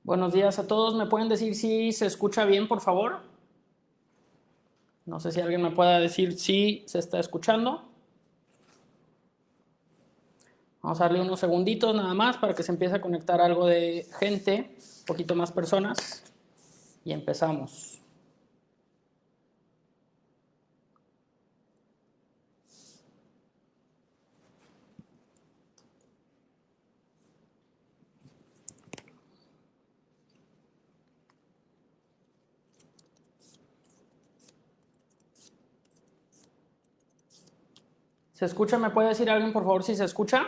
Buenos días a todos. ¿Me pueden decir si se escucha bien, por favor? No sé si alguien me pueda decir si se está escuchando. Vamos a darle unos segunditos nada más para que se empiece a conectar algo de gente, un poquito más personas, y empezamos. ¿Se escucha? ¿Me puede decir alguien, por favor, si se escucha?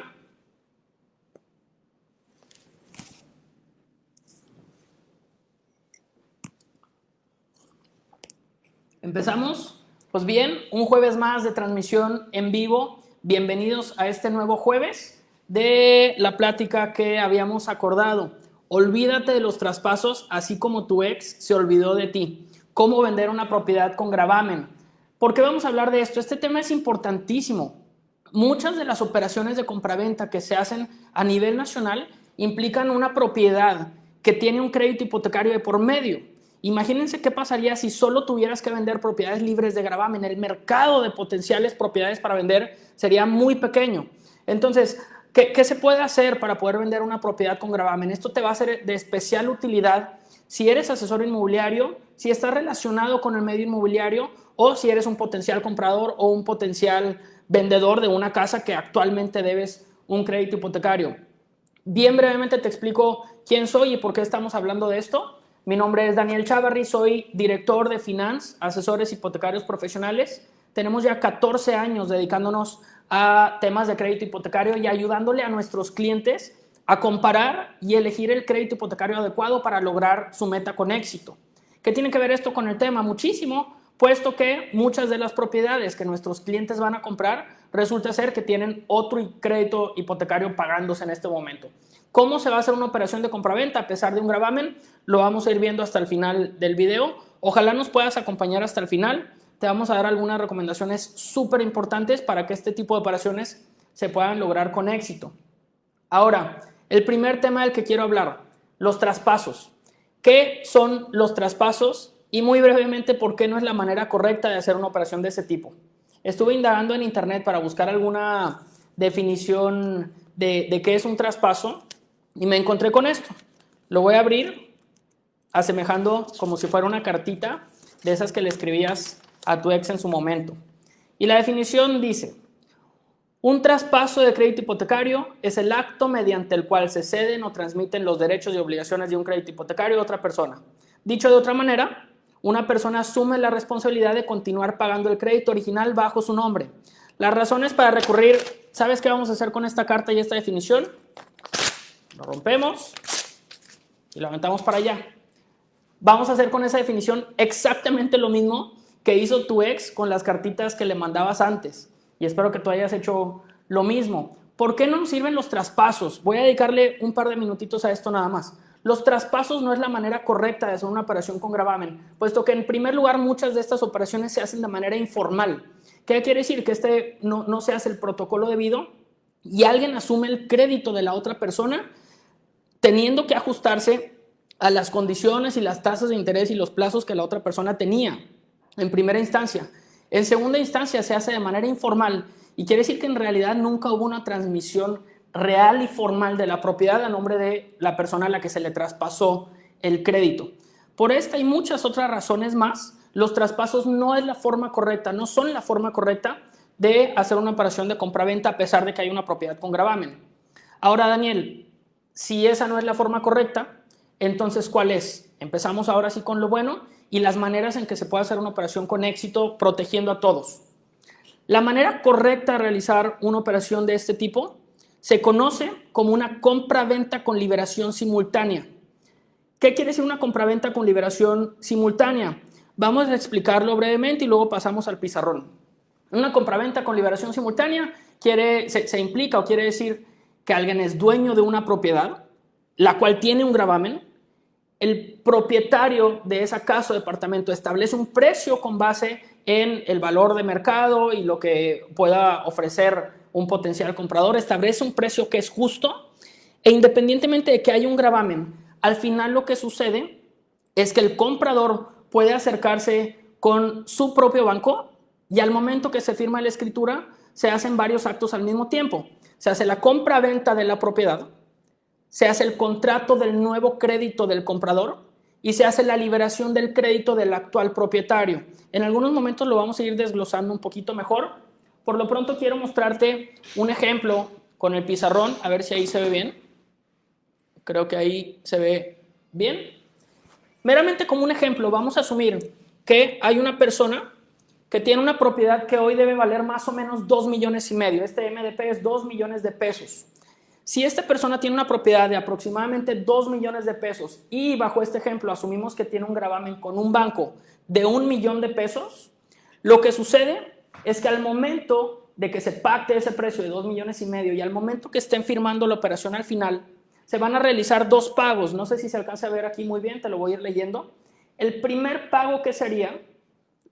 ¿Empezamos? Pues bien, un jueves más de transmisión en vivo. Bienvenidos a este nuevo jueves de la plática que habíamos acordado. Olvídate de los traspasos, así como tu ex se olvidó de ti. ¿Cómo vender una propiedad con gravamen? ¿Por qué vamos a hablar de esto? Este tema es importantísimo. Muchas de las operaciones de compraventa que se hacen a nivel nacional implican una propiedad que tiene un crédito hipotecario de por medio. Imagínense qué pasaría si solo tuvieras que vender propiedades libres de gravamen. El mercado de potenciales propiedades para vender sería muy pequeño. Entonces, ¿qué se puede hacer para poder vender una propiedad con gravamen? Esto te va a ser de especial utilidad si eres asesor inmobiliario, si estás relacionado con el medio inmobiliario o si eres un potencial comprador o un potencial vendedor de una casa que actualmente debes un crédito hipotecario. Bien brevemente te explico quién soy y por qué estamos hablando de esto. Mi nombre es Daniel Chavarri, soy director de Finance, asesores hipotecarios profesionales. Tenemos ya 14 años dedicándonos a temas de crédito hipotecario y ayudándole a nuestros clientes a comparar y elegir el crédito hipotecario adecuado para lograr su meta con éxito. ¿Qué tiene que ver esto con el tema? Muchísimo, puesto que muchas de las propiedades que nuestros clientes van a comprar resulta ser que tienen otro crédito hipotecario pagándose en este momento. ¿Cómo se va a hacer una operación de compraventa a pesar de un gravamen? Lo vamos a ir viendo hasta el final del video. Ojalá nos puedas acompañar hasta el final. Te vamos a dar algunas recomendaciones súper importantes para que este tipo de operaciones se puedan lograr con éxito. Ahora, el primer tema del que quiero hablar, los traspasos. ¿Qué son los traspasos? Y muy brevemente, ¿por qué no es la manera correcta de hacer una operación de ese tipo? Estuve indagando en internet para buscar alguna definición de qué es un traspaso y me encontré con esto. Lo voy a abrir asemejando como si fuera una cartita de esas que le escribías a tu ex en su momento. Y la definición dice: un traspaso de crédito hipotecario es el acto mediante el cual se ceden o transmiten los derechos y obligaciones de un crédito hipotecario a otra persona. Dicho de otra manera, una persona asume la responsabilidad de continuar pagando el crédito original bajo su nombre. Las razones para recurrir, ¿sabes qué vamos a hacer con esta carta y esta definición? Lo rompemos y lo aventamos para allá. Vamos a hacer con esa definición exactamente lo mismo que hizo tu ex con las cartitas que le mandabas antes. Y espero que tú hayas hecho lo mismo. ¿Por qué no nos sirven los traspasos? Voy a dedicarle un par de minutitos a esto nada más. Los traspasos no es la manera correcta de hacer una operación con gravamen, puesto que en primer lugar muchas de estas operaciones se hacen de manera informal. ¿Qué quiere decir? Que no se hace el protocolo debido y alguien asume el crédito de la otra persona teniendo que ajustarse a las condiciones y las tasas de interés y los plazos que la otra persona tenía en primera instancia. En segunda instancia se hace de manera informal y quiere decir que en realidad nunca hubo una transmisión real y formal de la propiedad a nombre de la persona a la que se le traspasó el crédito. Por esta y muchas otras razones más, los traspasos no es la forma correcta, no son la forma correcta de hacer una operación de compraventa a pesar de que hay una propiedad con gravamen. Ahora, Daniel, si esa no es la forma correcta, entonces ¿cuál es? Empezamos ahora sí con lo bueno y las maneras en que se puede hacer una operación con éxito protegiendo a todos. La manera correcta de realizar una operación de este tipo se conoce como una compra-venta con liberación simultánea. ¿Qué quiere decir una compra-venta con liberación simultánea? Vamos a explicarlo brevemente y luego pasamos al pizarrón. Una compra-venta con liberación simultánea se implica o quiere decir que alguien es dueño de una propiedad, la cual tiene un gravamen. El propietario de esa casa o departamento establece un precio con base en el valor de mercado y lo que pueda ofrecer un potencial comprador, establece un precio que es justo e independientemente de que haya un gravamen, al final lo que sucede es que el comprador puede acercarse con su propio banco y al momento que se firma la escritura se hacen varios actos al mismo tiempo. Se hace la compra-venta de la propiedad, se hace el contrato del nuevo crédito del comprador y se hace la liberación del crédito del actual propietario. En algunos momentos lo vamos a ir desglosando un poquito mejor. Por lo pronto quiero mostrarte un ejemplo con el pizarrón, a ver si ahí se ve bien. Creo que ahí se ve bien. Meramente como un ejemplo, vamos a asumir que hay una persona que tiene una propiedad que hoy debe valer más o menos 2,5 millones. Este MDP es 2 millones de pesos. Si esta persona tiene una propiedad de aproximadamente 2 millones de pesos y bajo este ejemplo asumimos que tiene un gravamen con un banco de 1 millón de pesos, lo que sucede es que al momento de que se pacte ese precio de 2,5 millones y al momento que estén firmando la operación al final, se van a realizar 2 pagos. No sé si se alcanza a ver aquí muy bien, te lo voy a ir leyendo. El primer pago que sería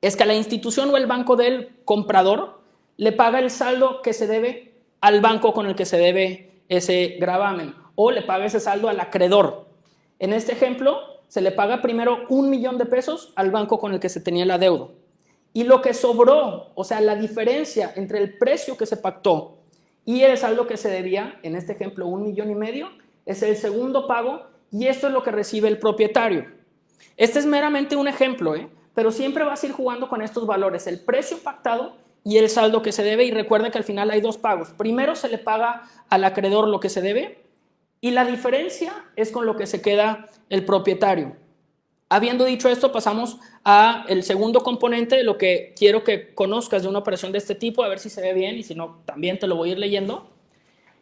es que la institución o el banco del comprador le paga el saldo que se debe al banco con el que se debe ese gravamen o le paga ese saldo al acreedor. En este ejemplo, se le paga primero 1 millón de pesos al banco con el que se tenía el adeudo. Y lo que sobró, o sea, la diferencia entre el precio que se pactó y el saldo que se debía, en este ejemplo 1,5 millones, es el segundo pago y esto es lo que recibe el propietario. Este es meramente un ejemplo, pero siempre vas a ir jugando con estos valores, el precio pactado y el saldo que se debe, y recuerda que al final hay 2 pagos. Primero se le paga al acreedor lo que se debe y la diferencia es con lo que se queda el propietario. Habiendo dicho esto, pasamos al segundo componente de lo que quiero que conozcas de una operación de este tipo, a ver si se ve bien y si no, también te lo voy a ir leyendo.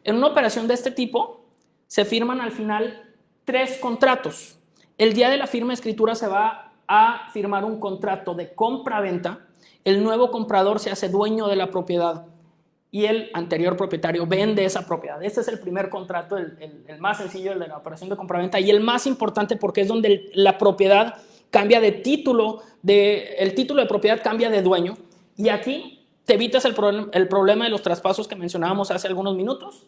En una operación de este tipo se firman al final 3 contratos. El día de la firma de escritura se va a firmar un contrato de compra-venta. El nuevo comprador se hace dueño de la propiedad y el anterior propietario vende esa propiedad. Este es el primer contrato, el más sencillo, el de la operación de compraventa y el más importante porque es donde la propiedad cambia de título, el título de propiedad cambia de dueño y aquí te evitas el problema de los traspasos que mencionábamos hace algunos minutos.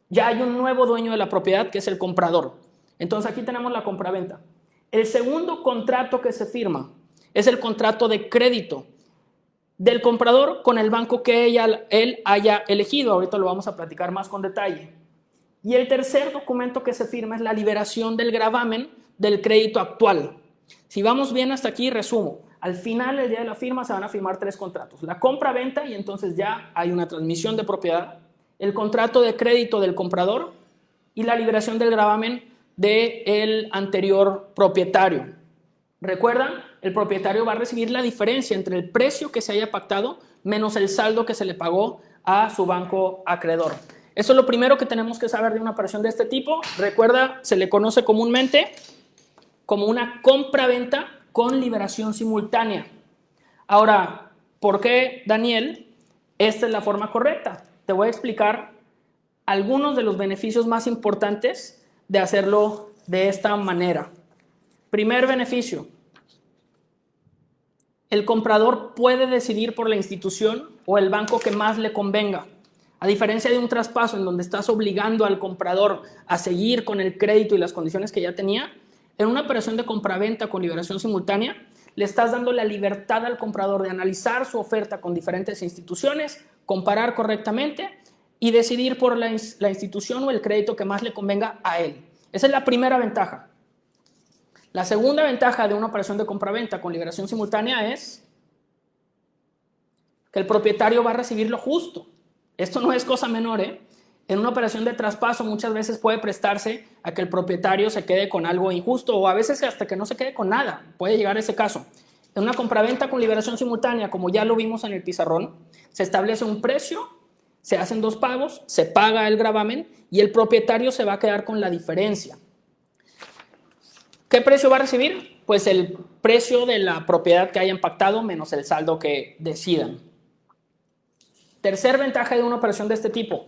Ya hay un nuevo dueño de la propiedad que es el comprador. Entonces aquí tenemos la compraventa. El segundo contrato que se firma es el contrato de crédito del comprador con el banco que él haya elegido. Ahorita lo vamos a platicar más con detalle. Y el tercer documento que se firma es la liberación del gravamen del crédito actual. Si vamos bien hasta aquí, resumo. Al final, el día de la firma, se van a firmar 3 contratos. La compra-venta y entonces ya hay una transmisión de propiedad. El contrato de crédito del comprador y la liberación del gravamen del anterior propietario. ¿Recuerdan? El propietario va a recibir la diferencia entre el precio que se haya pactado menos el saldo que se le pagó a su banco acreedor. Eso es lo primero que tenemos que saber de una operación de este tipo. Recuerda, se le conoce comúnmente como una compra-venta con liberación simultánea. Ahora, ¿por qué, Daniel? Esta es la forma correcta. Te voy a explicar algunos de los beneficios más importantes de hacerlo de esta manera. Primer beneficio, el comprador puede decidir por la institución o el banco que más le convenga. A diferencia de un traspaso en donde estás obligando al comprador a seguir con el crédito y las condiciones que ya tenía, en una operación de compraventa con liberación simultánea, le estás dando la libertad al comprador de analizar su oferta con diferentes instituciones, comparar correctamente y decidir por la institución o el crédito que más le convenga a él. Esa es la primera ventaja. La segunda ventaja de una operación de compraventa con liberación simultánea es que el propietario va a recibir lo justo. Esto no es cosa menor, En una operación de traspaso muchas veces puede prestarse a que el propietario se quede con algo injusto o a veces hasta que no se quede con nada. Puede llegar a ese caso. En una compraventa con liberación simultánea, como ya lo vimos en el pizarrón, se establece un precio, se hacen 2 pagos, se paga el gravamen y el propietario se va a quedar con la diferencia. ¿Qué precio va a recibir? Pues el precio de la propiedad que hayan pactado menos el saldo que decidan. Tercer ventaja de una operación de este tipo.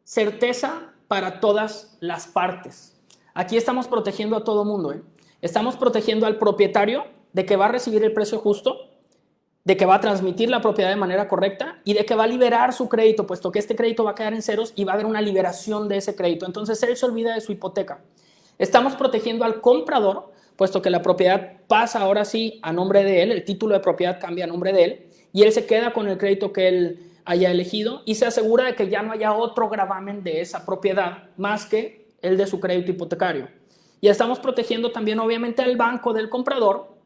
Certeza para todas las partes. Aquí estamos protegiendo a todo mundo. Estamos protegiendo al propietario de que va a recibir el precio justo de que va a transmitir la propiedad de manera correcta y de que va a liberar su crédito, puesto que este crédito va a quedar en ceros y va a haber una liberación de ese crédito. Entonces él se olvida de su hipoteca. Estamos protegiendo al comprador, puesto que la propiedad pasa ahora sí a nombre de él, el título de propiedad cambia a nombre de él y él se queda con el crédito que él haya elegido y se asegura de que ya no haya otro gravamen de esa propiedad más que el de su crédito hipotecario. Y estamos protegiendo también obviamente al banco del comprador,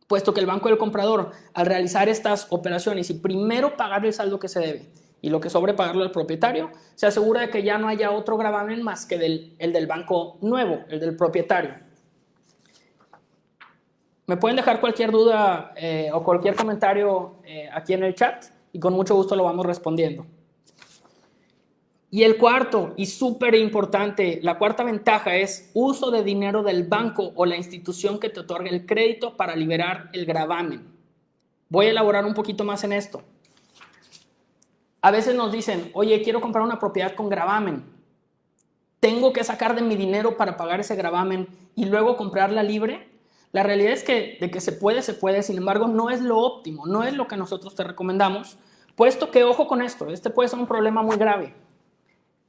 puesto que el banco del comprador, al realizar estas operaciones y primero pagar el saldo que se debe y lo que sobre pagarlo al propietario, se asegura de que ya no haya otro gravamen más que el del banco nuevo, el del propietario. Me pueden dejar cualquier duda o cualquier comentario aquí en el chat y con mucho gusto lo vamos respondiendo. Y el cuarto, y súper importante, la cuarta ventaja es uso de dinero del banco o la institución que te otorga el crédito para liberar el gravamen. Voy a elaborar un poquito más en esto. A veces nos dicen, oye, quiero comprar una propiedad con gravamen. ¿Tengo que sacar de mi dinero para pagar ese gravamen y luego comprarla libre? La realidad es que de que se puede, sin embargo, no es lo óptimo, no es lo que nosotros te recomendamos, puesto que, ojo con esto, este puede ser un problema muy grave.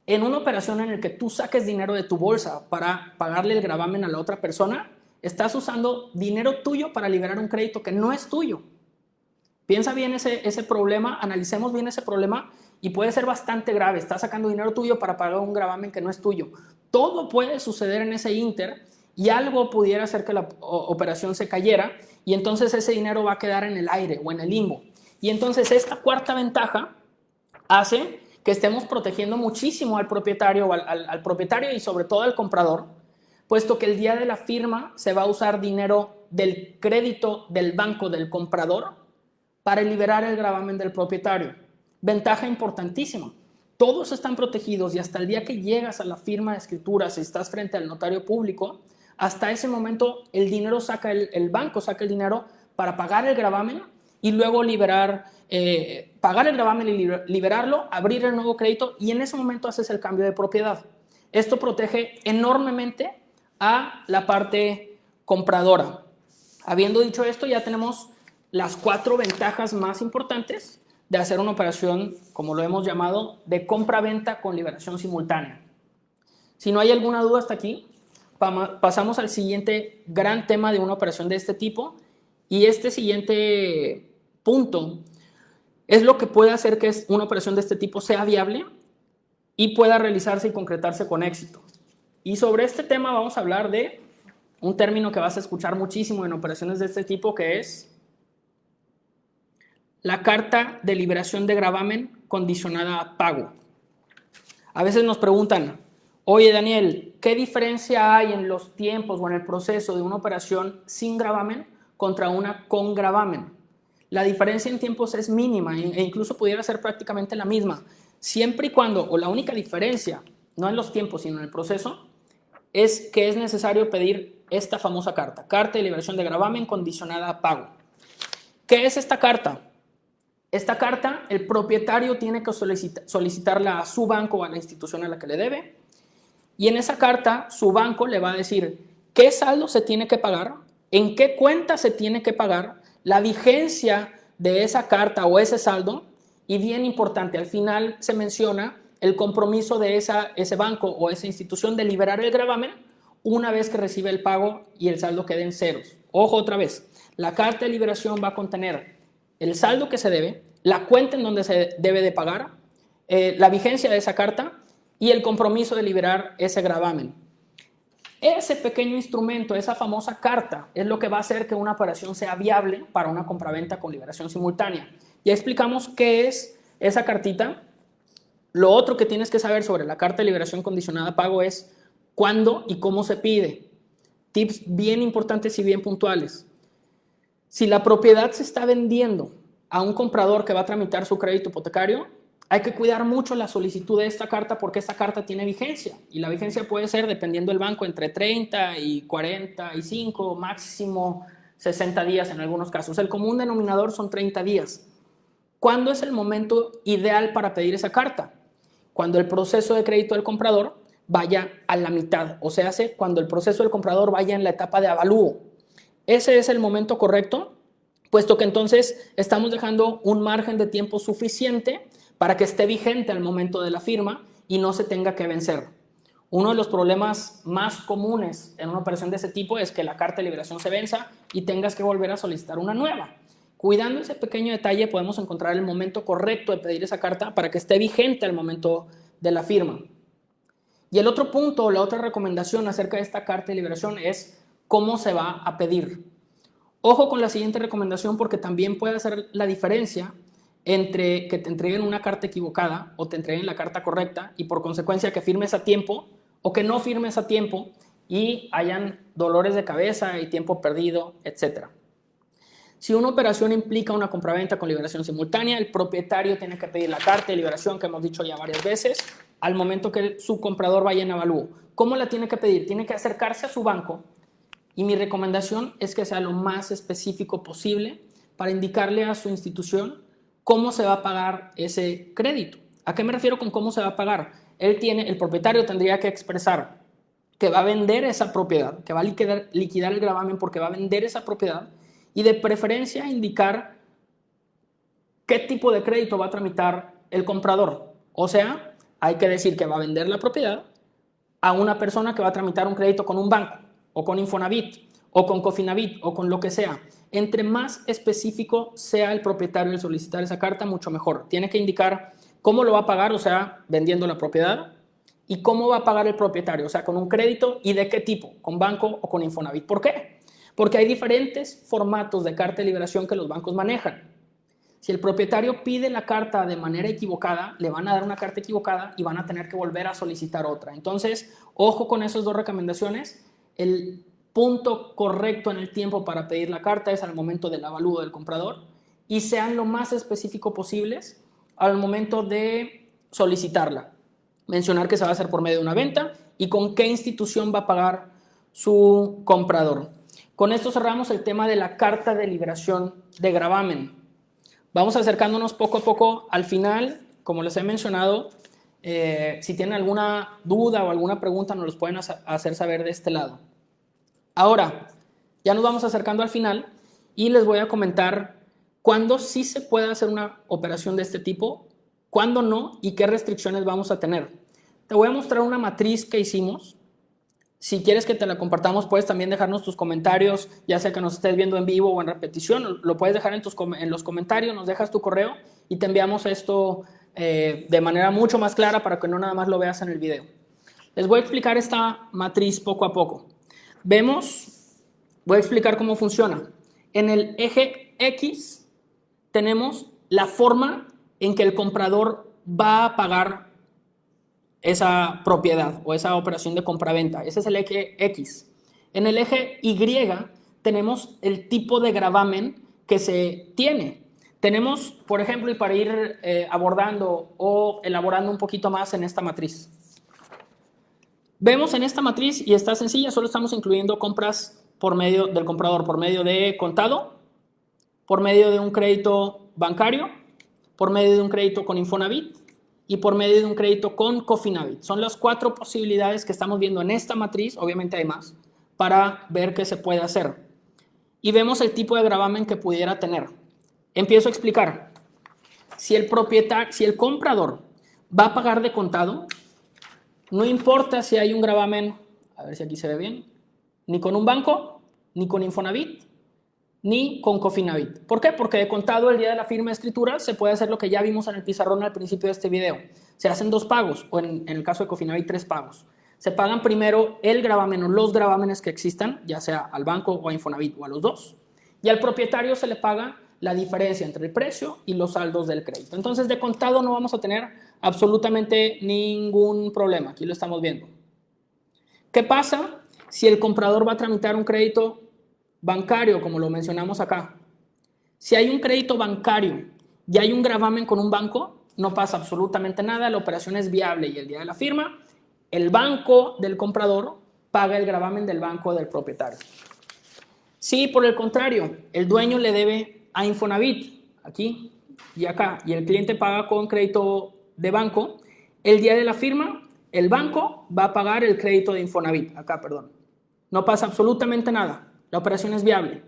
En una operación en la que tú saques dinero de tu bolsa para pagarle el gravamen a la otra persona, estás usando dinero tuyo para liberar un crédito que no es tuyo. Piensa bien ese problema, analicemos bien ese problema y puede ser bastante grave. Estás sacando dinero tuyo para pagar un gravamen que no es tuyo. Todo puede suceder en ese inter y algo pudiera hacer que la operación se cayera y entonces ese dinero va a quedar en el aire o en el limbo. Y entonces esta cuarta ventaja hace que estemos protegiendo muchísimo al propietario, al propietario y sobre todo al comprador, puesto que el día de la firma se va a usar dinero del crédito del banco del comprador para liberar el gravamen del propietario. Ventaja importantísima. Todos están protegidos y hasta el día que llegas a la firma de escrituras y estás frente al notario público, hasta ese momento el dinero saca el banco saca el dinero para pagar el gravamen y luego pagar el gravamen y liberarlo, abrir el nuevo crédito y en ese momento haces el cambio de propiedad. Esto protege enormemente a la parte compradora. Habiendo dicho esto, ya tenemos las 4 ventajas más importantes de hacer una operación, como lo hemos llamado, de compra-venta con liberación simultánea. Si no hay alguna duda hasta aquí, pasamos al siguiente gran tema de una operación de este tipo y este siguiente punto es lo que puede hacer que una operación de este tipo sea viable y pueda realizarse y concretarse con éxito. Y sobre este tema vamos a hablar de un término que vas a escuchar muchísimo en operaciones de este tipo, que es la carta de liberación de gravamen condicionada a pago. A veces nos preguntan, oye Daniel, ¿qué diferencia hay en los tiempos o en el proceso de una operación sin gravamen contra una con gravamen? La diferencia en tiempos es mínima e incluso pudiera ser prácticamente la misma, siempre y cuando, o la única diferencia, no en los tiempos sino en el proceso, es que es necesario pedir esta famosa carta, carta de liberación de gravamen condicionada a pago. ¿Qué es esta carta? Esta carta, el propietario tiene que solicitarla a su banco o a la institución a la que le debe, y en esa carta su banco le va a decir qué saldo se tiene que pagar, en qué cuenta se tiene que pagar, la vigencia de esa carta o ese saldo, y bien importante, al final se menciona el compromiso de ese banco o esa institución de liberar el gravamen una vez que recibe el pago y el saldo quede en ceros. Ojo otra vez, la carta de liberación va a contener el saldo que se debe, la cuenta en donde se debe de pagar, la vigencia de esa carta y el compromiso de liberar ese gravamen. Ese pequeño instrumento, esa famosa carta, es lo que va a hacer que una operación sea viable para una compraventa con liberación simultánea. Ya explicamos qué es esa cartita. Lo otro que tienes que saber sobre la carta de liberación condicionada a pago es cuándo y cómo se pide. Tips bien importantes y bien puntuales. Si la propiedad se está vendiendo a un comprador que va a tramitar su crédito hipotecario, hay que cuidar mucho la solicitud de esta carta porque esta carta tiene vigencia y la vigencia puede ser, dependiendo del banco, entre 30 y 45, máximo 60 días en algunos casos. El común denominador son 30 días. ¿Cuándo es el momento ideal para pedir esa carta? Cuando el proceso de crédito del comprador vaya a la mitad, o sea, cuando el proceso del comprador vaya en la etapa de avalúo. Ese es el momento correcto puesto que entonces estamos dejando un margen de tiempo suficiente para que esté vigente al momento de la firma y no se tenga que vencer. Uno de los problemas más comunes en una operación de ese tipo es que la carta de liberación se venza y tengas que volver a solicitar una nueva. Cuidando ese pequeño detalle podemos encontrar el momento correcto de pedir esa carta para que esté vigente al momento de la firma. Y el otro punto, la otra recomendación acerca de esta carta de liberación es cómo se va a pedir. Ojo con la siguiente recomendación porque también puede hacer la diferencia entre que te entreguen una carta equivocada o te entreguen la carta correcta y por consecuencia que firmes a tiempo o que no firmes a tiempo y hayan dolores de cabeza y tiempo perdido, etc. Si una operación implica una compraventa con liberación simultánea, el propietario tiene que pedir la carta de liberación que hemos dicho ya varias veces al momento que su comprador vaya en avalúo. ¿Cómo la tiene que pedir? Tiene que acercarse a su banco y mi recomendación es que sea lo más específico posible para indicarle a su institución cómo se va a pagar ese crédito. ¿A qué me refiero con cómo se va a pagar? El propietario tendría que expresar que va a vender esa propiedad, que va a liquidar el gravamen porque va a vender esa propiedad y de preferencia indicar qué tipo de crédito va a tramitar el comprador. O sea, hay que decir que va a vender la propiedad a una persona que va a tramitar un crédito con un banco o con Infonavit o con Cofinavit o con lo que sea. Entre más específico sea el propietario al solicitar esa carta, mucho mejor. Tiene que indicar cómo lo va a pagar, o sea, vendiendo la propiedad, y cómo va a pagar el propietario, o sea, con un crédito y de qué tipo, con banco o con Infonavit. ¿Por qué? Porque hay diferentes formatos de carta de liberación que los bancos manejan. Si el propietario pide la carta de manera equivocada, le van a dar una carta equivocada y van a tener que volver a solicitar otra. Entonces, ojo con esas dos recomendaciones. El punto correcto en el tiempo para pedir la carta es al momento del avalúo del comprador y sean lo más específico posibles al momento de solicitarla. Mencionar que se va a hacer por medio de una venta y con qué institución va a pagar su comprador. Con esto cerramos el tema de la carta de liberación de gravamen. Vamos acercándonos poco a poco al final. Como les he mencionado, si tienen alguna duda o alguna pregunta nos los pueden hacer saber de este lado. Ahora, ya nos vamos acercando al final y les voy a comentar cuándo sí se puede hacer una operación de este tipo, cuándo no y qué restricciones vamos a tener. Te voy a mostrar una matriz que hicimos. Si quieres que te la compartamos, puedes también dejarnos tus comentarios, ya sea que nos estés viendo en vivo o en repetición, lo puedes dejar en los comentarios, nos dejas tu correo y te enviamos esto de manera mucho más clara para que no nada más lo veas en el video. Les voy a explicar esta matriz poco a poco. Voy a explicar cómo funciona. En el eje X tenemos la forma en que el comprador va a pagar esa propiedad o esa operación de compraventa. Ese es el eje X. En el eje Y tenemos el tipo de gravamen que se tiene. Tenemos, por ejemplo, y para ir abordando o elaborando un poquito más en esta matriz. Vemos en esta matriz, y está sencilla, solo estamos incluyendo compras por medio del comprador, por medio de contado, por medio de un crédito bancario, por medio de un crédito con Infonavit y por medio de un crédito con Cofinavit. Son las 4 posibilidades que estamos viendo en esta matriz, obviamente hay más, para ver qué se puede hacer. Y vemos el tipo de gravamen que pudiera tener. Empiezo a explicar. Si el comprador va a pagar de contado, no importa si hay un gravamen, a ver si aquí se ve bien, ni con un banco, ni con Infonavit, ni con Cofinavit. ¿Por qué? Porque de contado el día de la firma de escritura se puede hacer lo que ya vimos en el pizarrón al principio de este video. Se hacen 2 pagos, o en el caso de Cofinavit 3 pagos. Se pagan primero el gravamen o los gravámenes que existan, ya sea al banco o a Infonavit o a los dos. Y al propietario se le paga la diferencia entre el precio y los saldos del crédito. Entonces, de contado no vamos a tener absolutamente ningún problema. Aquí lo estamos viendo. ¿Qué pasa si el comprador va a tramitar un crédito bancario, como lo mencionamos acá? Si hay un crédito bancario y hay un gravamen con un banco, no pasa absolutamente nada, la operación es viable y el día de la firma, el banco del comprador paga el gravamen del banco del propietario. Si por el contrario, el dueño le debe a Infonavit, aquí y acá, y el cliente paga con crédito de banco, el día de la firma, el banco va a pagar el crédito de Infonavit, acá, perdón. No pasa absolutamente nada, la operación es viable.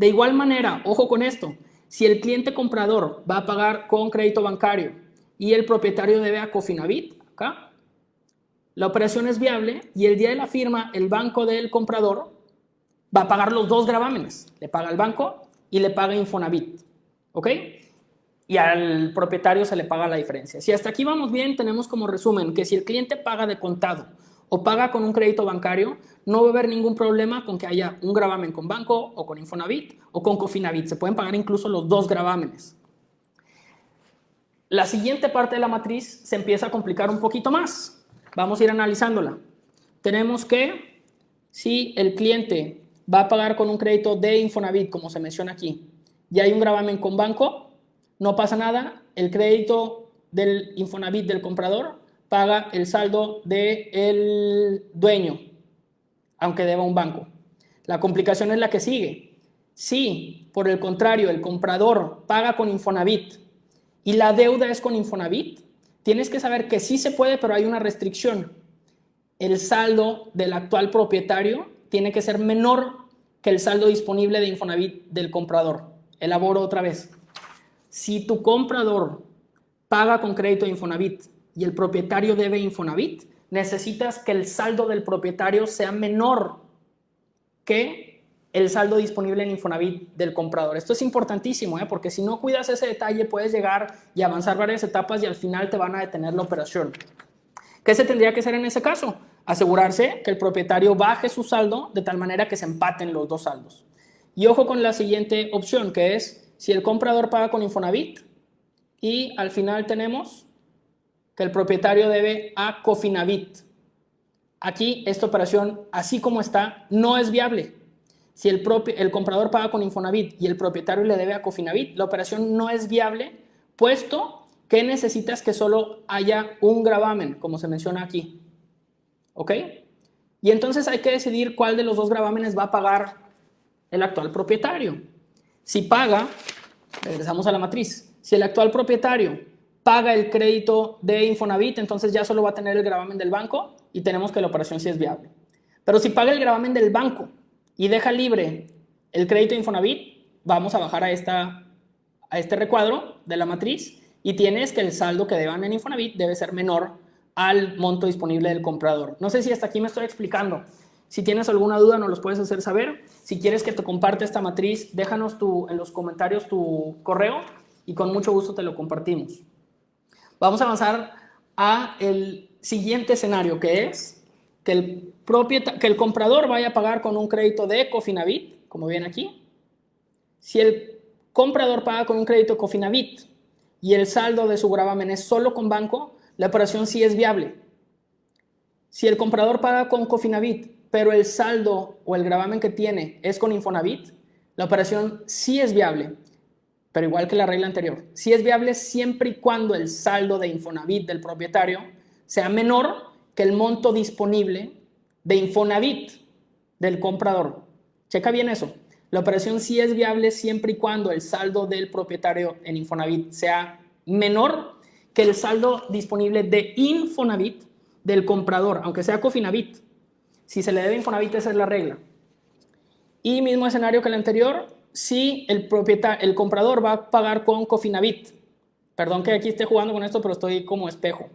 De igual manera, ojo con esto, si el cliente comprador va a pagar con crédito bancario y el propietario debe a Cofinavit, acá, la operación es viable y el día de la firma el banco del comprador va a pagar los dos gravámenes. Le paga al banco y le paga Infonavit. ¿Ok? Y al propietario se le paga la diferencia. Si hasta aquí vamos bien, tenemos como resumen que si el cliente paga de contado o paga con un crédito bancario, no va a haber ningún problema con que haya un gravamen con banco o con Infonavit o con Cofinavit. Se pueden pagar incluso los dos gravámenes. La siguiente parte de la matriz se empieza a complicar un poquito más. Vamos a ir analizándola. Tenemos que si el cliente va a pagar con un crédito de Infonavit, como se menciona aquí, y hay un gravamen con banco, no pasa nada, el crédito del Infonavit del comprador paga el saldo del dueño, aunque deba un banco. La complicación es la que sigue. Si, por el contrario, el comprador paga con Infonavit y la deuda es con Infonavit, tienes que saber que sí se puede, pero hay una restricción. El saldo del actual propietario tiene que ser menor que el saldo disponible de Infonavit del comprador. Elaboro otra vez. Si tu comprador paga con crédito de Infonavit y el propietario debe Infonavit, necesitas que el saldo del propietario sea menor que el saldo disponible en Infonavit del comprador. Esto es importantísimo, porque si no cuidas ese detalle puedes llegar y avanzar varias etapas y al final te van a detener la operación. ¿Qué se tendría que hacer en ese caso? Asegurarse que el propietario baje su saldo de tal manera que se empaten los dos saldos. Y ojo con la siguiente opción, que es si el comprador paga con Infonavit y al final tenemos que el propietario debe a Cofinavit. Aquí esta operación, así como está, no es viable. Si el comprador paga con Infonavit y el propietario le debe a Cofinavit, la operación no es viable, puesto que necesitas que solo haya un gravamen, como se menciona aquí. ¿Ok? Y entonces hay que decidir cuál de los dos gravámenes va a pagar el actual propietario. Si paga, regresamos a la matriz, si el actual propietario paga el crédito de Infonavit, entonces ya solo va a tener el gravamen del banco y tenemos que la operación sí es viable. Pero si paga el gravamen del banco y deja libre el crédito de Infonavit, vamos a bajar a este recuadro de la matriz y tienes que el saldo que deban en Infonavit debe ser menor al monto disponible del comprador. No sé si hasta aquí me estoy explicando. Si tienes alguna duda nos los puedes hacer saber. Si quieres que te comparte esta matriz, déjanos en los comentarios tu correo y con mucho gusto te lo compartimos. Vamos a avanzar a el siguiente escenario, que es que el comprador vaya a pagar con un crédito de Cofinavit, como ven aquí. Si el comprador paga con un crédito Cofinavit y el saldo de su gravamen es solo con banco, la operación sí es viable. Si el comprador paga con Cofinavit, pero el saldo o el gravamen que tiene es con Infonavit, la operación sí es viable, pero igual que la regla anterior. Sí es viable siempre y cuando el saldo de Infonavit del propietario sea menor que el monto disponible de Infonavit del comprador. Checa bien eso. La operación sí es viable siempre y cuando el saldo del propietario en Infonavit sea menor que el saldo disponible de Infonavit del comprador, aunque sea Cofinavit. Si se le debe Infonavit, esa es la regla. Y mismo escenario que el anterior, si el comprador va a pagar con Cofinavit. Perdón que aquí esté jugando con esto, pero estoy como espejo.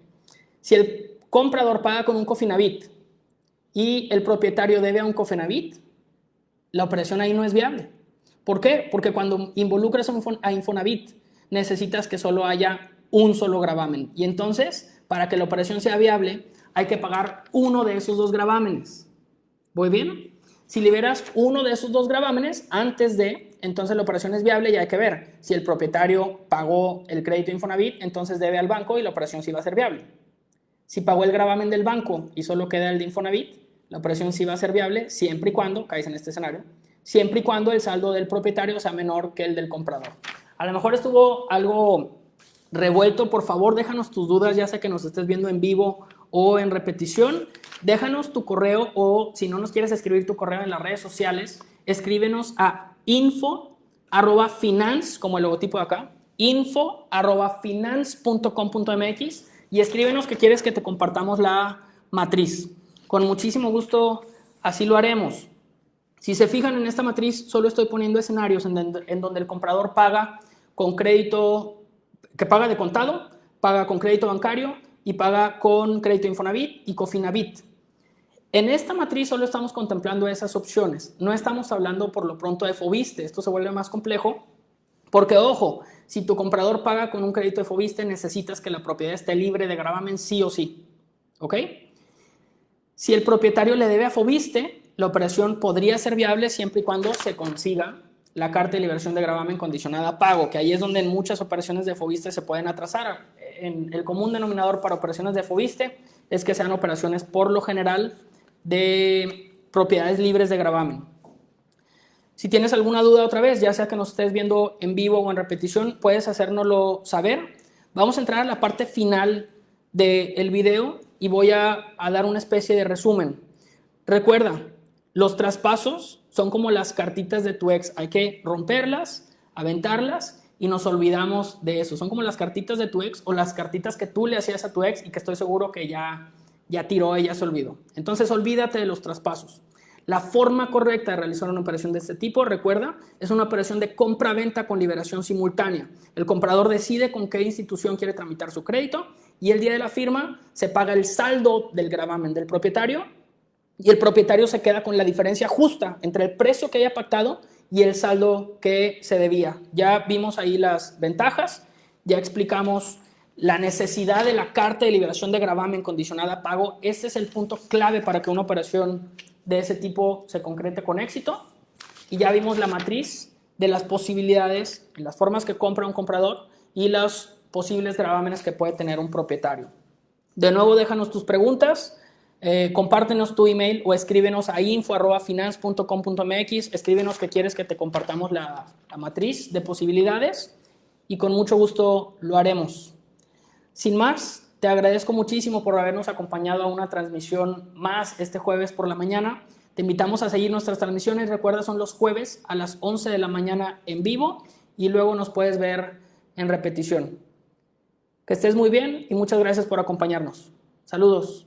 Si el comprador paga con un Cofinavit y el propietario debe a un Cofinavit, la operación ahí no es viable. ¿Por qué? Porque cuando involucras a Infonavit, necesitas que solo haya un solo gravamen. Y entonces, para que la operación sea viable, hay que pagar uno de esos dos gravámenes. ¿Voy bien? Si liberas uno de esos dos gravámenes antes de, entonces la operación es viable y hay que ver. Si el propietario pagó el crédito Infonavit, entonces debe al banco y la operación sí va a ser viable. Si pagó el gravamen del banco y solo queda el de Infonavit, la operación sí va a ser viable siempre y cuando, caes en este escenario, siempre y cuando el saldo del propietario sea menor que el del comprador. A lo mejor estuvo algo revuelto, por favor déjanos tus dudas, ya sea que nos estés viendo en vivo o en repetición. Déjanos tu correo o si no nos quieres escribir tu correo en las redes sociales, escríbenos a info@finance, como el logotipo de acá, info@finance.com.mx y escríbenos que quieres que te compartamos la matriz. Con muchísimo gusto así lo haremos. Si se fijan en esta matriz, solo estoy poniendo escenarios en donde el comprador paga con crédito, que paga de contado, paga con crédito bancario y paga con crédito Infonavit y Cofinavit. En esta matriz solo estamos contemplando esas opciones. No estamos hablando por lo pronto de Foviste. Esto se vuelve más complejo porque, ojo, si tu comprador paga con un crédito de Foviste, necesitas que la propiedad esté libre de gravamen sí o sí. ¿Ok? Si el propietario le debe a Foviste, la operación podría ser viable siempre y cuando se consiga la carta de liberación de gravamen condicionada a pago, que ahí es donde en muchas operaciones de Foviste se pueden atrasar. En el común denominador para operaciones de Foviste es que sean operaciones por lo general de propiedades libres de gravamen. Si tienes alguna duda otra vez, ya sea que nos estés viendo en vivo o en repetición, puedes hacérnoslo saber. Vamos a entrar a la parte final del video y voy a dar una especie de resumen. Recuerda, los traspasos son como las cartitas de tu ex. Hay que romperlas, aventarlas y nos olvidamos de eso. Son como las cartitas de tu ex o las cartitas que tú le hacías a tu ex y que estoy seguro que ya tiró, ella se olvidó. Entonces olvídate de los traspasos. La forma correcta de realizar una operación de este tipo, recuerda, es una operación de compra-venta con liberación simultánea. El comprador decide con qué institución quiere tramitar su crédito y el día de la firma se paga el saldo del gravamen del propietario y el propietario se queda con la diferencia justa entre el precio que haya pactado y el saldo que se debía. Ya vimos ahí las ventajas, ya explicamos la necesidad de la carta de liberación de gravamen condicionada a pago. Este es el punto clave para que una operación de ese tipo se concrete con éxito. Y ya vimos la matriz de las posibilidades, las formas que compra un comprador y los posibles gravámenes que puede tener un propietario. De nuevo, déjanos tus preguntas, compártenos tu email o escríbenos a info@finance.com.mx, escríbenos que quieres que te compartamos la matriz de posibilidades y con mucho gusto lo haremos. Sin más, te agradezco muchísimo por habernos acompañado a una transmisión más este jueves por la mañana. Te invitamos a seguir nuestras transmisiones. Recuerda, son los jueves a las 11 de la mañana en vivo y luego nos puedes ver en repetición. Que estés muy bien y muchas gracias por acompañarnos. Saludos.